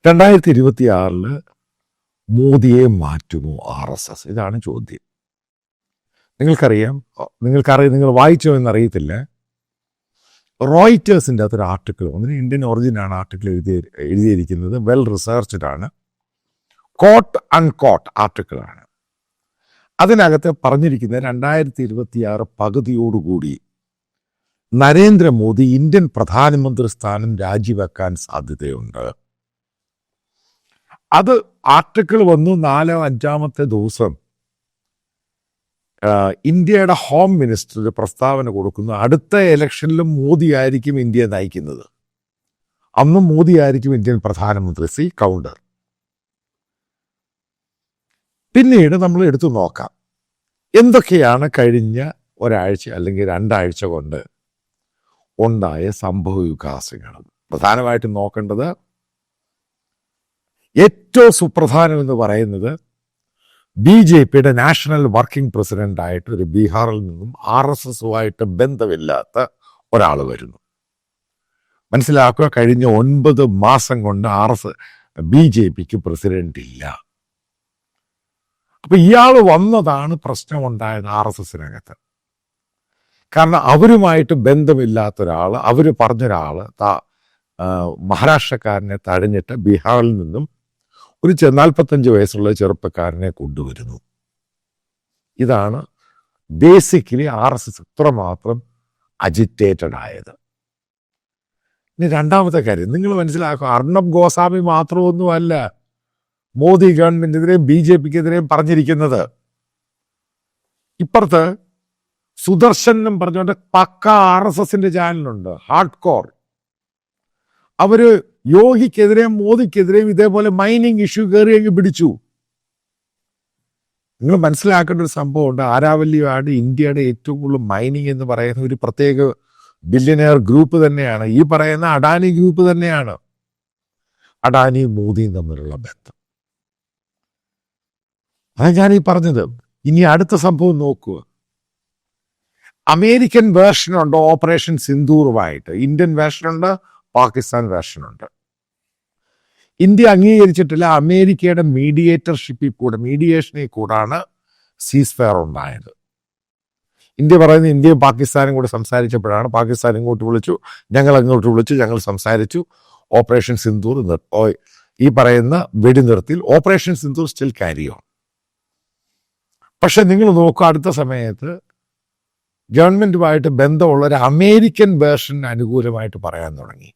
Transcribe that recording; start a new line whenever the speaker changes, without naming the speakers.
2026 മോദിയെ മാറ്റുമോ RSS? ഇതാണ് ചോദ്യം. നിങ്ങൾ വായിച്ചോ എന്നറിയത്തില്ല. റോയിറ്റേഴ്സിൻ്റെ അകത്തൊരു ആർട്ടിക്കിൾ, ഒന്നിന് ഇന്ത്യൻ ഒറിജിനാണ് ആർട്ടിക്കിൾ എഴുതിയിരിക്കുന്നത്. വെൽ റിസർച്ച്ഡ് ആണ്, കോട്ട് അൺകോട്ട് ആർട്ടിക്കിളാണ്. അതിനകത്ത് പറഞ്ഞിരിക്കുന്നത് 2026 പകുതിയോടുകൂടി നരേന്ദ്രമോദി ഇന്ത്യൻ പ്രധാനമന്ത്രി സ്ഥാനം രാജിവെക്കാൻ സാധ്യതയുണ്ട്. അത് ആർട്ടിക്കിൾ വന്നു 4-5 ദിവസം ഇന്ത്യയുടെ ഹോം മിനിസ്റ്റർ ഒരു പ്രസ്താവന കൊടുക്കുന്നു. അടുത്ത ഇലക്ഷനിലും മോദി ആയിരിക്കും ഇന്ത്യയെ നയിക്കുന്നത്, അന്നും മോദി ആയിരിക്കും ഇന്ത്യൻ പ്രധാനമന്ത്രി. കൗണ്ടർ. പിന്നീട് നമ്മൾ എടുത്തു നോക്കാം എന്തൊക്കെയാണ് കഴിഞ്ഞ ഒരാഴ്ച അല്ലെങ്കിൽ 2 ആഴ്ച കൊണ്ട് ഉണ്ടായ സംഭവ വികാസങ്ങൾ. പ്രധാനമായിട്ടും നോക്കേണ്ടത്, ഏറ്റവും സുപ്രധാനം എന്ന് പറയുന്നത്, BJPയുടെ നാഷണൽ വർക്കിംഗ് പ്രസിഡന്റായിട്ട് ഒരു ബീഹാറിൽ നിന്നും RSSുമായിട്ട് ബന്ധമില്ലാത്ത ഒരാൾ വരുന്നു. മനസ്സിലാക്കുക, കഴിഞ്ഞ 9 മാസം കൊണ്ട് BJPക്ക് പ്രസിഡന്റ് ഇല്ല. അപ്പൊ ഇയാൾ വന്നതാണ് പ്രശ്നമുണ്ടായത് RSSനകത്ത്. കാരണം അവരുമായിട്ട് ബന്ധമില്ലാത്ത ഒരാൾ, അവർ പറഞ്ഞൊരാൾ മഹാരാഷ്ട്രക്കാരനെ തഴഞ്ഞിട്ട് ബീഹാറിൽ നിന്നും ഒരു 45 വയസ്സുള്ള ചെറുപ്പക്കാരനെ കൊണ്ടുവരുന്നു. ഇതാണ് ബേസിക്കലി RSS ഇത്രമാത്രം അജിറ്റേറ്റഡ് ആയത്. ഇനി രണ്ടാമത്തെ കാര്യം നിങ്ങൾ മനസ്സിലാക്കുക, അർണബ് ഗോസ്വാമി മാത്രമൊന്നുമല്ല മോദി ഗവൺമെന്റിനെതിരെയും BJPക്കെതിരെയും പറഞ്ഞിരിക്കുന്നത്. ഇപ്പുറത്ത് സുദർശൻ എന്നും പറഞ്ഞുകൊണ്ട് പക്ക RSSന്റെ ചാനലുണ്ട്, ഹാർഡ് കോർ. അവര് യോഗിക്കെതിരെയും മോദിക്കെതിരെയും ഇതേപോലെ മൈനിങ് ഇഷ്യൂ കയറി അങ്ങ് പിടിച്ചു. നിങ്ങൾ മനസ്സിലാക്കേണ്ട ഒരു സംഭവമുണ്ട്, ആരാവല്ലിയാണ് ഇന്ത്യയുടെ ഏറ്റവും കൂടുതൽ മൈനിങ് എന്ന് പറയുന്ന ഒരു പ്രത്യേക ബില്യനെയർ ഗ്രൂപ്പ് തന്നെയാണ്. ഈ പറയുന്ന അഡാനി ഗ്രൂപ്പ് തന്നെയാണ്. അഡാനിയും മോദിയും തമ്മിലുള്ള ബന്ധം. അതാണ് ഞാൻ ഈ പറഞ്ഞത്. ഇനി അടുത്ത സംഭവം നോക്കുക. അമേരിക്കൻ വേർഷനുണ്ട് ഓപ്പറേഷൻ സിന്ദൂറുമായിട്ട്, ഇന്ത്യൻ വേർഷനുണ്ട്, പാകിസ്ഥാൻ വേർഷനുണ്ട്. ഇന്ത്യ അംഗീകരിച്ചിട്ടില്ല. അമേരിക്കയുടെ മീഡിയേഷനിൽ കൂടാണ് സീസ് ഫയർ ഉണ്ടായത്. ഇന്ത്യ പറയുന്നത് ഇന്ത്യയും പാകിസ്ഥാനും കൂടെ സംസാരിച്ചപ്പോഴാണ്. പാകിസ്ഥാൻ ഇങ്ങോട്ട് വിളിച്ചു, ഞങ്ങൾ അങ്ങോട്ട് വിളിച്ചു, ഞങ്ങൾ സംസാരിച്ചു, ഓപ്പറേഷൻ സിന്ദൂർ ഈ പറയുന്ന വെടിനിർത്തിൽ operation Sindoor still carry on. പക്ഷെ നിങ്ങൾ നോക്കുക, അടുത്ത സമയത്ത് ഗവൺമെന്റുമായിട്ട് ബന്ധമുള്ള ഒരു അമേരിക്കൻ വേർഷന് അനുകൂലമായിട്ട് പറയാൻ തുടങ്ങി.